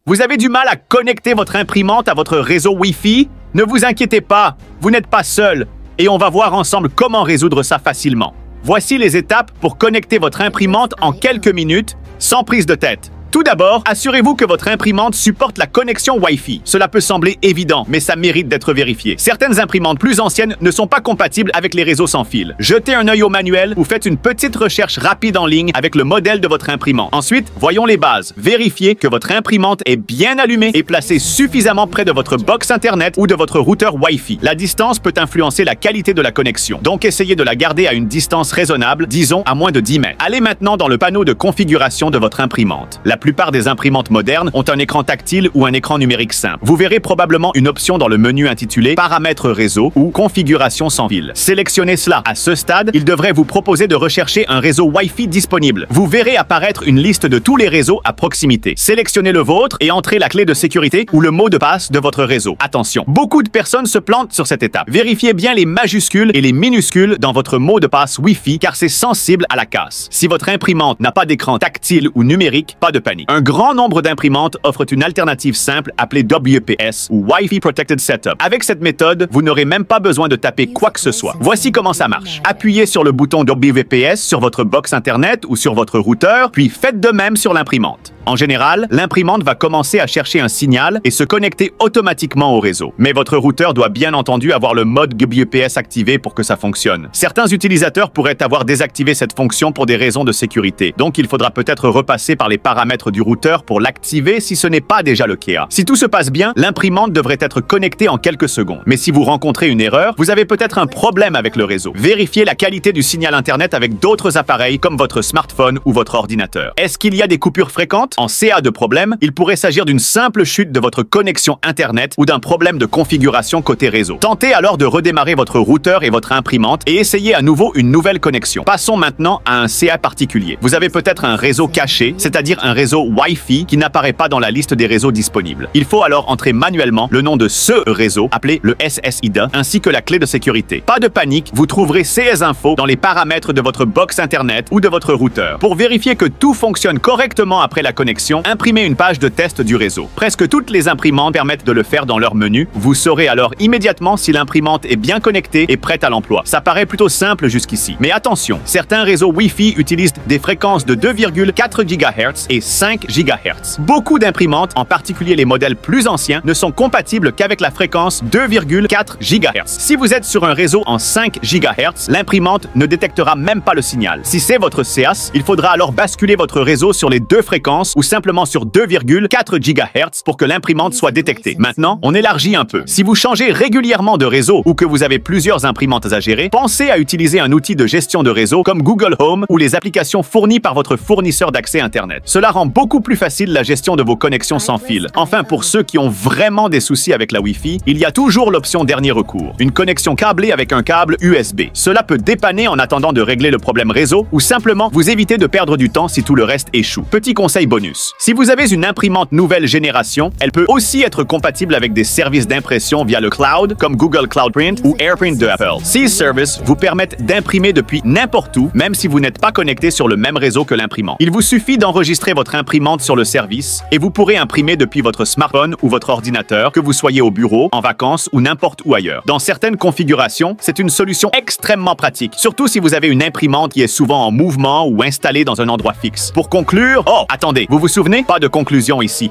Vous avez du mal à connecter votre imprimante à votre réseau Wi-Fi? Ne vous inquiétez pas, vous n'êtes pas seul et on va voir ensemble comment résoudre ça facilement. Voici les étapes pour connecter votre imprimante en quelques minutes, sans prise de tête. Tout d'abord, assurez-vous que votre imprimante supporte la connexion Wi-Fi. Cela peut sembler évident, mais ça mérite d'être vérifié. Certaines imprimantes plus anciennes ne sont pas compatibles avec les réseaux sans fil. Jetez un œil au manuel ou faites une petite recherche rapide en ligne avec le modèle de votre imprimante. Ensuite, voyons les bases. Vérifiez que votre imprimante est bien allumée et placée suffisamment près de votre box Internet ou de votre routeur Wi-Fi. La distance peut influencer la qualité de la connexion, donc essayez de la garder à une distance raisonnable, disons à moins de 10 mètres. Allez maintenant dans le panneau de configuration de votre imprimante. La plupart des imprimantes modernes ont un écran tactile ou un écran numérique simple. Vous verrez probablement une option dans le menu intitulée Paramètres réseau ou Configuration sans fil. Sélectionnez cela. À ce stade, il devrait vous proposer de rechercher un réseau Wi-Fi disponible. Vous verrez apparaître une liste de tous les réseaux à proximité. Sélectionnez le vôtre et entrez la clé de sécurité ou le mot de passe de votre réseau. Attention, beaucoup de personnes se plantent sur cette étape. Vérifiez bien les majuscules et les minuscules dans votre mot de passe Wi-Fi car c'est sensible à la casse. Si votre imprimante n'a pas d'écran tactile ou numérique, pas de panique. Un grand nombre d'imprimantes offrent une alternative simple appelée WPS ou Wi-Fi Protected Setup. Avec cette méthode, vous n'aurez même pas besoin de taper quoi que ce soit. Voici comment ça marche. Appuyez sur le bouton WPS sur votre box Internet ou sur votre routeur, puis faites de même sur l'imprimante. En général, l'imprimante va commencer à chercher un signal et se connecter automatiquement au réseau. Mais votre routeur doit bien entendu avoir le mode WPS activé pour que ça fonctionne. Certains utilisateurs pourraient avoir désactivé cette fonction pour des raisons de sécurité. Donc, il faudra peut-être repasser par les paramètres du routeur pour l'activer si ce n'est pas déjà le cas. Si tout se passe bien, l'imprimante devrait être connectée en quelques secondes. Mais si vous rencontrez une erreur, vous avez peut-être un problème avec le réseau. Vérifiez la qualité du signal Internet avec d'autres appareils comme votre smartphone ou votre ordinateur. Est-ce qu'il y a des coupures fréquentes? En CA de problème, il pourrait s'agir d'une simple chute de votre connexion Internet ou d'un problème de configuration côté réseau. Tentez alors de redémarrer votre routeur et votre imprimante et essayez à nouveau une nouvelle connexion. Passons maintenant à un CA particulier. Vous avez peut-être un réseau caché, c'est-à-dire un réseau Wi-Fi qui n'apparaît pas dans la liste des réseaux disponibles. Il faut alors entrer manuellement le nom de ce réseau, appelé le SSID, ainsi que la clé de sécurité. Pas de panique, vous trouverez ces infos dans les paramètres de votre box Internet ou de votre routeur. Pour vérifier que tout fonctionne correctement après la connexion, imprimez une page de test du réseau. Presque toutes les imprimantes permettent de le faire dans leur menu. Vous saurez alors immédiatement si l'imprimante est bien connectée et prête à l'emploi. Ça paraît plutôt simple jusqu'ici. Mais attention, certains réseaux Wi-Fi utilisent des fréquences de 2,4 GHz et 5 GHz. Beaucoup d'imprimantes, en particulier les modèles plus anciens, ne sont compatibles qu'avec la fréquence 2,4 GHz. Si vous êtes sur un réseau en 5 GHz, l'imprimante ne détectera même pas le signal. Si c'est votre CEAS, il faudra alors basculer votre réseau sur les deux fréquences ou simplement sur 2,4 GHz pour que l'imprimante soit détectée. Maintenant, on élargit un peu. Si vous changez régulièrement de réseau ou que vous avez plusieurs imprimantes à gérer, pensez à utiliser un outil de gestion de réseau comme Google Home ou les applications fournies par votre fournisseur d'accès Internet. Cela rend beaucoup plus facile la gestion de vos connexions sans fil. Enfin, pour ceux qui ont vraiment des soucis avec la Wi-Fi, il y a toujours l'option dernier recours, une connexion câblée avec un câble USB. Cela peut dépanner en attendant de régler le problème réseau ou simplement vous éviter de perdre du temps si tout le reste échoue. Petit conseil bonus. Si vous avez une imprimante nouvelle génération, elle peut aussi être compatible avec des services d'impression via le cloud, comme Google Cloud Print ou AirPrint de Apple. Ces services vous permettent d'imprimer depuis n'importe où, même si vous n'êtes pas connecté sur le même réseau que l'imprimant. Il vous suffit d'enregistrer votre imprimante sur le service et vous pourrez imprimer depuis votre smartphone ou votre ordinateur, que vous soyez au bureau, en vacances ou n'importe où ailleurs. Dans certaines configurations, c'est une solution extrêmement pratique, surtout si vous avez une imprimante qui est souvent en mouvement ou installée dans un endroit fixe. Pour conclure, attendez, vous vous souvenez? Pas de conclusion ici.